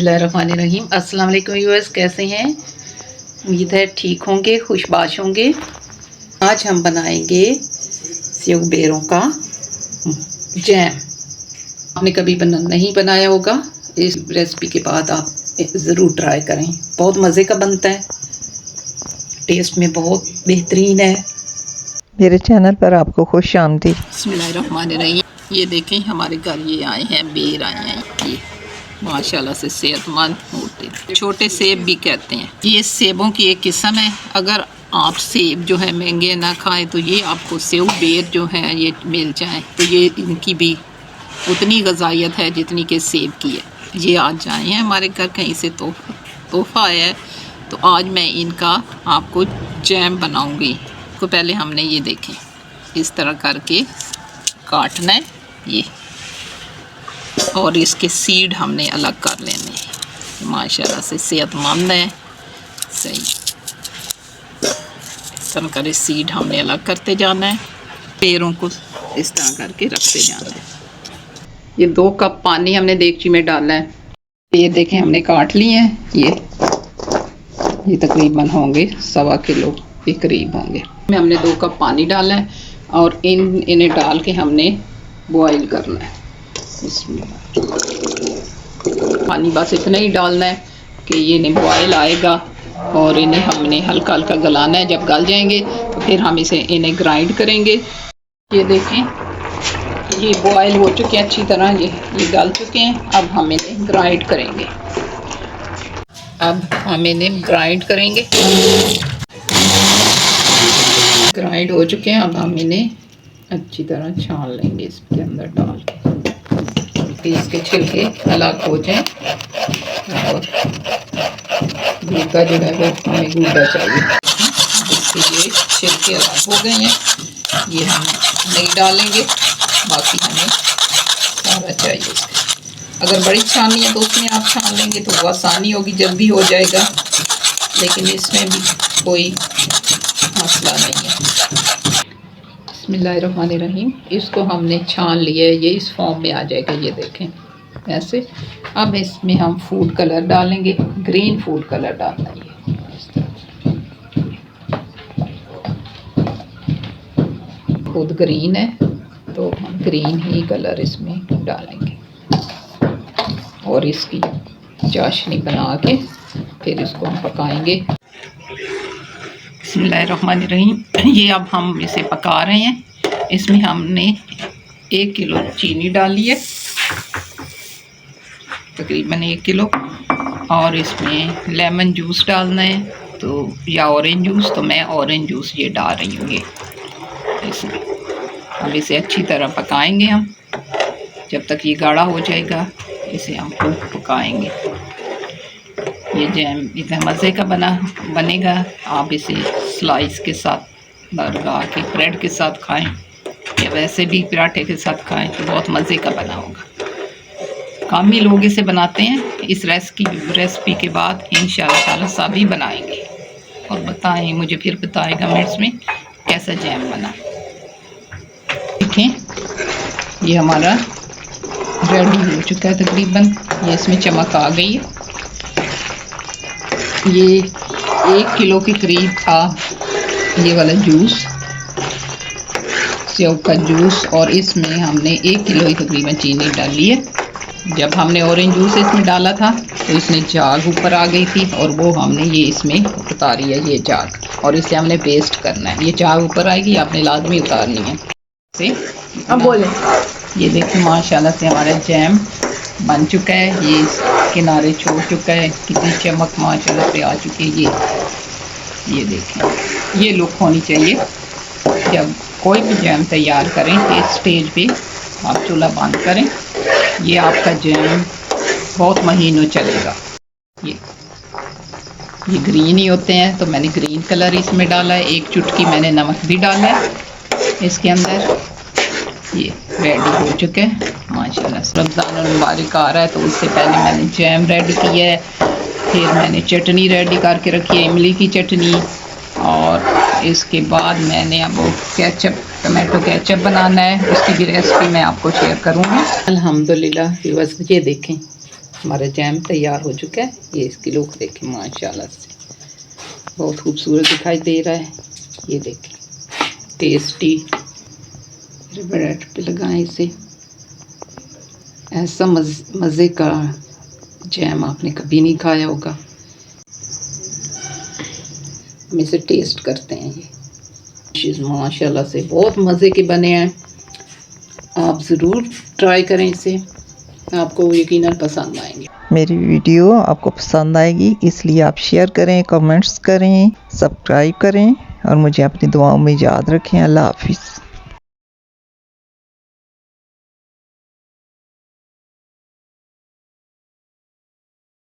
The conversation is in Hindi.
बिस्मिल्लाहिर्रहमानिर्रहीम। अस्सलाम वालेकुम व्यूअर्स, कैसे हैं? उम्मीद है ठीक होंगे, खुशबाश होंगे। आज हम बनाएंगे सेव बेरों का जैम। आपने कभी नहीं बनाया होगा, इस रेसिपी के बाद आप ज़रूर ट्राई करें। बहुत मज़े का बनता है, टेस्ट में बहुत बेहतरीन है। मेरे चैनल पर आपको खुश आमदीद। बिस्मिल्लाहिर्रहमानिर्रहीम। ये देखें, हमारे घर ये आए हैं, बेर आए हैं। ये माशाल्लाह से सेहतमंद होते, छोटे सेब भी कहते हैं। ये सेबों की एक किस्म है। अगर आप सेब जो है महंगे ना खाएं तो ये आपको सेव बेर जो है ये मिल जाए तो ये इनकी भी उतनी गजाइत है जितनी कि सेब की है। ये आज आए हैं हमारे घर, कहीं से तोहफा आया है, तो आज मैं इनका आपको जैम बनाऊंगी। तो पहले हमने ये देखें इस तरह करके काटना है ये, और इसके सीड हमने अलग कर लेने हैं। माशाल्लाह से सेहतमंद है। सही इस तरह करे सीड हमने अलग करते जाना है, पेड़ों को इस तरह करके रखते जाना है। ये 2 कप पानी हमने देगची में डाला है। ये देखें हमने काट लिए हैं। ये तकरीबन होंगे 1.25 किलो के करीब होंगे। हमने 2 कप पानी डाला है और इन्हें डाल के हमने बॉईल करना है। पानी बस इतना ही डालना है कि ये नहीं बॉयल आएगा, और इन्हें हमने हल्का हल्का गलाना है। जब गल जाएंगे तो फिर हम इन्हें ग्राइंड करेंगे। ये देखें ये बॉयल हो चुके हैं अच्छी तरह, ये गल चुके हैं। अब हम इन्हें ग्राइंड करेंगे। ग्राइंड हो चुके हैं। अब हम इन्हें अच्छी तरह छान लेंगे इसके अंदर डाल के, इसके छिलके अलग हो जाएं। और गूदा जो है वो हमें गूदा चाहिए। इसके ये छिलके अलग हो गए हैं, ये हम नहीं डालेंगे, बाकी हमें सारा चाहिए इसका। अगर बड़ी छाननी है तो उसमें आप छान लेंगे तो वो आसानी होगी, जल्दी हो जाएगा। लेकिन इसमें भी कोई मसला नहीं है। बिस्मिल्लाहिर्रहमानिर्रहीम। इसको हमने छान लिया है, ये इस फॉर्म में आ जाएगा। ये देखें ऐसे। अब इसमें हम फूड कलर डालेंगे, ग्रीन फूड कलर डालना है। खुद ग्रीन है तो हम ग्रीन ही कलर इसमें डालेंगे, और इसकी चाशनी बना के फिर इसको हम पकाएंगे। बिस्मिल्लाहिर्रहमानिर्रहीम। ये अब हम इसे पका रहे हैं। इसमें हमने 1 किलो चीनी डाली है, तकरीबन 1 किलो, और इसमें लेमन जूस डालना है तो या ऑरेंज जूस, तो मैं ऑरेंज जूस ये डाल रही हूँ। ये इसमें अब इसे अच्छी तरह पकाएंगे हम जब तक ये गाढ़ा हो जाएगा। इसे हम खूब पकाएंगे। ये जैम इतना मज़े का बनेगा। आप इसे स्लाइस के साथ लगा के ब्रेड के साथ खाएं या वैसे भी पराठे के साथ खाएं तो बहुत मज़े का बना होगा। कम ही लोग इसे बनाते हैं। इस रेसिपी के बाद इंशाअल्लाह ताला सभी बनाएंगे और बताएं, मुझे फिर बताएं कमेंट्स में कैसा जैम बना। देखें ये हमारा रेडी हो चुका है तकरीबन। ये इसमें चमक आ गई है। ये 1 किलो के करीब था ये वाला जूस, सेव का जूस, और इसमें हमने 1 किलो ही तकरीबन चीनी डाली है। जब हमने ऑरेंज जूस इसमें डाला था तो इसमें झाग ऊपर आ गई थी, और वो हमने ये इसमें उतारी है, ये झाग, और इसे हमने पेस्ट करना है। ये झाग ऊपर आएगी, आपने लाजमी उतारनी है। अब बोले ये देखिए माशाल्लाह से हमारा जैम बन चुका है। ये किनारे छोड़ चुका है, कितनी चमक माशाल्लाह से आ चुकी है। ये देखें, ये लुक होनी चाहिए। जब कोई भी जैम तैयार करें इस स्टेज पे आप चूल्हा बंद करें, ये आपका जैम बहुत महीनों चलेगा। ये ग्रीन ही होते हैं तो मैंने ग्रीन कलर इसमें डाला है। 1 चुटकी मैंने नमक भी डाला है इसके अंदर। ये रेडी हो चुके हैं माशाल्लाह। रमज़ान मुबारक आ रहा है तो उससे पहले मैंने जैम रेडी किया है, फिर मैंने चटनी रेडी करके रखी है, इमली की चटनी, और इसके बाद मैंने अब टमाटो केचप बनाना है। उसकी भी रेसिपी मैं आपको शेयर करूँगी। अल्हम्दुलिल्लाह। बस ये देखें हमारा जैम तैयार हो चुका है। ये इसकी लुक देखें, माशाल्लाह से बहुत खूबसूरत दिखाई दे रहा है। ये देखें, टेस्टी। ब्रेड पे लगाएं इसे। ऐसा मज़े का जैम आपने कभी नहीं खाया होगा। हम इसे टेस्ट करते हैं। ये माशाल्लाह से बहुत मज़े के बने हैं। आप ज़रूर ट्राई करें इसे, आपको यकीनन पसंद आएंगे। मेरी वीडियो आपको पसंद आएगी, इसलिए आप शेयर करें, कमेंट्स करें, सब्सक्राइब करें और मुझे अपनी दुआओं में याद रखें। अल्लाह हाफिज़।